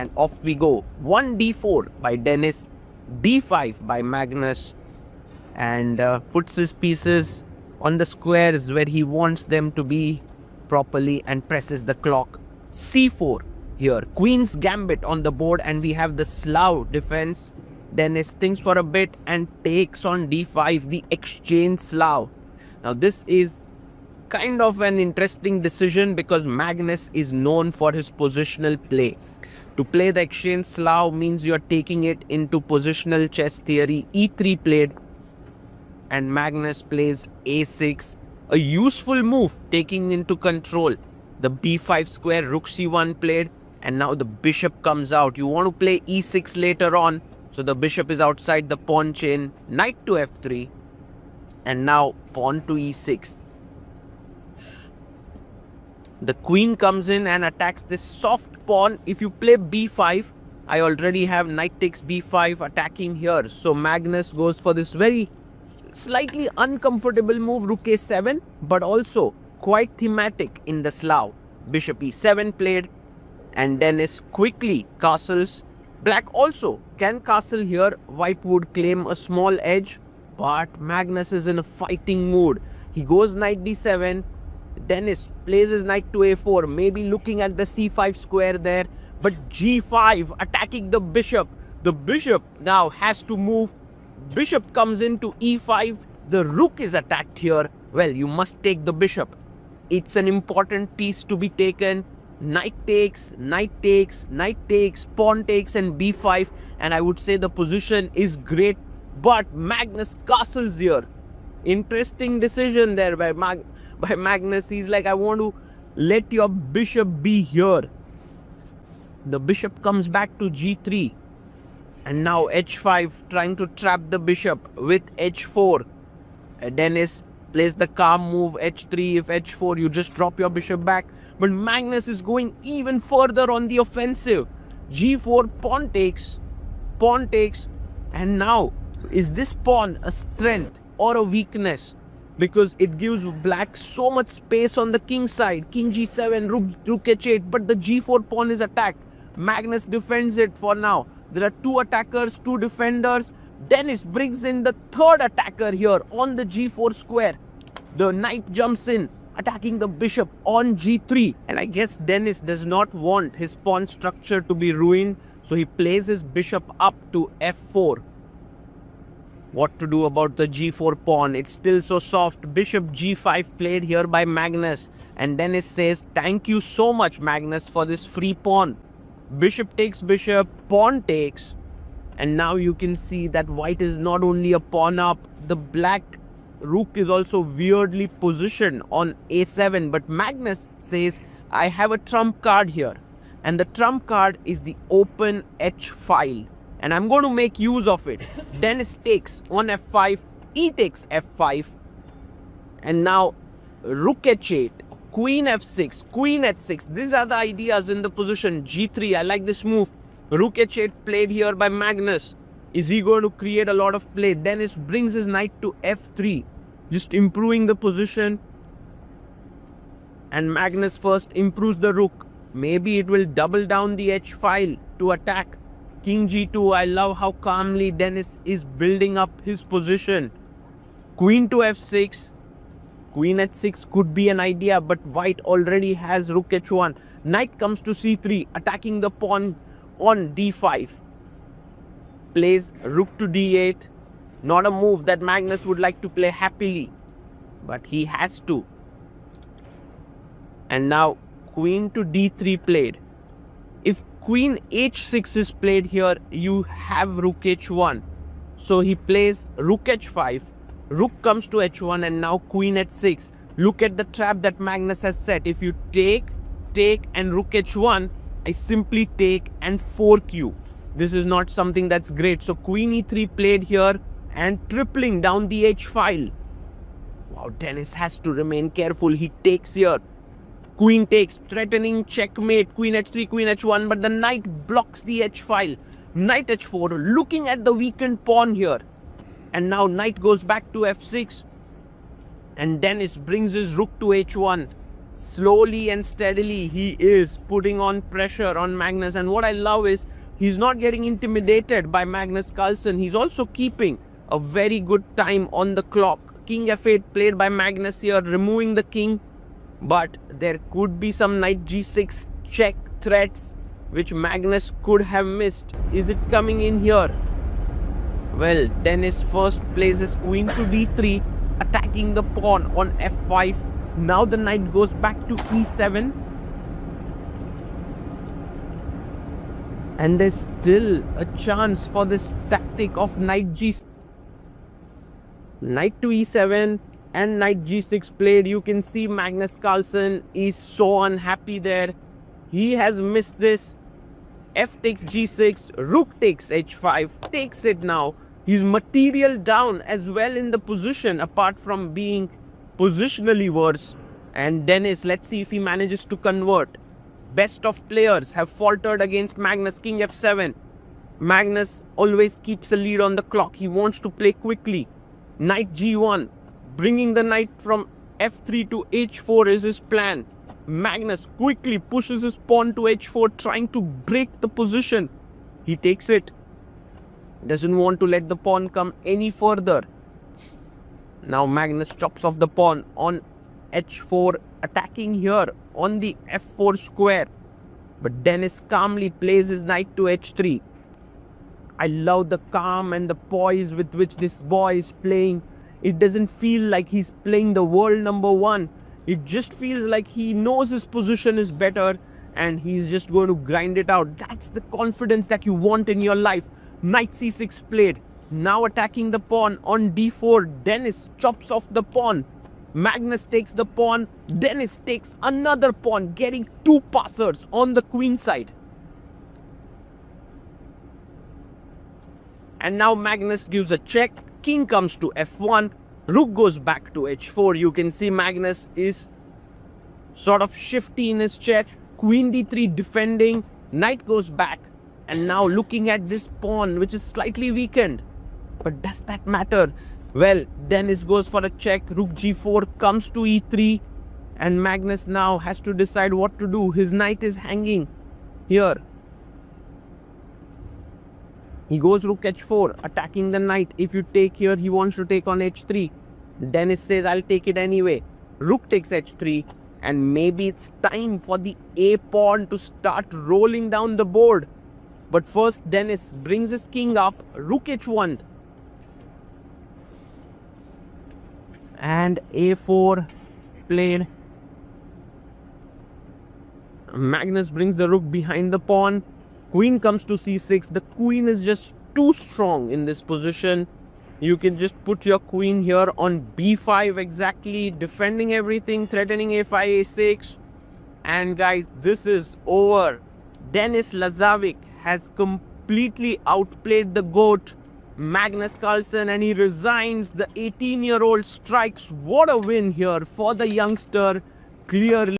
And off we go. 1 d4 by Dennis, d5 by Magnus, and puts his pieces on the squares where he wants them to be properly and presses the clock. c4 here. Queen's Gambit on the board, and we have the Slav defense. Dennis thinks for a bit and takes on d5, the exchange Slav. Now this is kind of an interesting decision because Magnus is known for his positional play. To play the exchange Slav means you're taking it into positional chess theory. e3 played, and Magnus plays a6, a useful move taking into control. The b5 square, rook c1 played, and now the bishop comes out. You want to play e6 later on, so the bishop is outside the pawn chain. Knight to f3, and now pawn to e6. The queen comes in and attacks this soft pawn. If you play b5, I already have knight takes b5 attacking here. So Magnus goes for this very slightly uncomfortable move, rook a7, but also quite thematic in the Slav. Bishop e7 played, and Dennis quickly castles. Black also can castle here. White would claim a small edge, but Magnus is in a fighting mood. He goes knight d7. Dennis plays his knight to a4, maybe looking at the c5 square there, but g5 attacking the bishop. The bishop now has to move. Bishop comes into e5. The rook is attacked here. Well, you must take the bishop. It's an important piece to be taken. Knight takes, knight takes, knight takes, pawn takes, and b5. And I would say the position is great, but Magnus castles here. Interesting decision there by Magnus. He's like, I want to let your bishop be here. The bishop comes back to g3, and now h5, trying to trap the bishop with h4. Dennis plays the calm move h3. If h4, you just drop your bishop back, but Magnus is going even further on the offensive. g4, pawn takes, and now is this pawn a strength or a weakness? Because it gives black so much space on the king side. King g7, rook h8, but the g4 pawn is attacked. Magnus defends it for now. There are two attackers, two defenders. Dennis brings in the third attacker here on the g4 square. The knight jumps in, attacking the bishop on g3. And I guess Dennis does not want his pawn structure to be ruined, so he plays his bishop up to f4. What to do about the g4 pawn? It's still so soft. Bishop g5 played here by Magnus, and Dennis says, thank you so much, Magnus, for this free pawn. Bishop takes bishop, pawn takes, and now you can see that white is not only a pawn up, the black rook is also weirdly positioned on a7, but Magnus says, I have a trump card here, and the trump card is the open h file, and I'm going to make use of it. Dennis takes on f5, e takes f5, and now rook h8, queen f6, queen h6. These are the ideas in the position. g3, I like this move. Rook h8 played here by Magnus. Is he going to create a lot of play? Dennis brings his knight to f3, just improving the position. And Magnus first improves the rook. Maybe it will double down the h file to attack. King g2, I love how calmly Dennis is building up his position. Queen to f6. Queen h6 could be an idea, but white already has rook h1. Knight comes to c3, attacking the pawn on d5. Plays rook to d8. Not a move that Magnus would like to play happily, but he has to. And now queen to d3 played. If queen h6 is played here, you have rook h1. So he plays rook h5. Rook comes to h1, and now queen h6. Look at the trap that Magnus has set. If you take, and rook h1, I simply take and fork you. This is not something that's great. So queen e3 played here and tripling down the h file. Wow, Dennis has to remain careful. He takes here. Queen takes, threatening checkmate. Queen h3, queen h1, but the knight blocks the h file. Knight h4, looking at the weakened pawn here. And now knight goes back to f6. And Dennis brings his rook to h1. Slowly and steadily, he is putting on pressure on Magnus. And what I love is he's not getting intimidated by Magnus Carlsen. He's also keeping a very good time on the clock. King f8 played by Magnus here, removing the king. But there could be some knight g6 check threats which Magnus could have missed. Is it coming in here? Well, Dennis first places queen to d3, attacking the pawn on f5. Now the knight goes back to e7. And there's still a chance for this tactic of knight g6. Knight to e7 and knight g6 played. You can see Magnus Carlsen is so unhappy there. He has missed this. F takes g6, rook takes h5, takes it now. He's material down as well in the position, apart from being positionally worse. And Dennis, let's see if he manages to convert. Best of players have faltered against Magnus. King f7. Magnus always keeps a lead on the clock. He wants to play quickly. Knight g1, bringing the knight from f3 to h4 is his plan. Magnus quickly pushes his pawn to h4, trying to break the position. He takes it. Doesn't want to let the pawn come any further. Now Magnus chops off the pawn on h4, attacking here on the f4 square. But Dennis calmly plays his knight to h3. I love the calm and the poise with which this boy is playing. It doesn't feel like he's playing the world number one. It just feels like he knows his position is better and he's just going to grind it out. That's the confidence that you want in your life. Knight c6 played. Now attacking the pawn on d4. Dennis chops off the pawn. Magnus takes the pawn. Dennis takes another pawn, getting two passers on the queen side. And now Magnus gives a check. King comes to f1. Rook goes back to h4. You can see Magnus is sort of shifty in his check. Queen d3 defending. Knight goes back. And now looking at this pawn, which is slightly weakened. But does that matter? Well, Dennis goes for a check. Rook g4 comes to e3. And Magnus now has to decide what to do. His knight is hanging here. He goes rook h4, attacking the knight. If you take here, he wants to take on h3. Dennis says, I'll take it anyway. Rook takes h3. And maybe it's time for the a pawn to start rolling down the board. But first, Dennis brings his king up. Rook h1. And a4 played. Magnus brings the rook behind the pawn. Queen comes to c6. The queen is just too strong in this position. You can just put your queen here on b5 exactly, defending everything, threatening a5, a6. And guys, this is over. Dennis Lazavik has completely outplayed the GOAT, Magnus Carlsen, and he resigns. The 18-year-old strikes. What a win here for the youngster. Clearly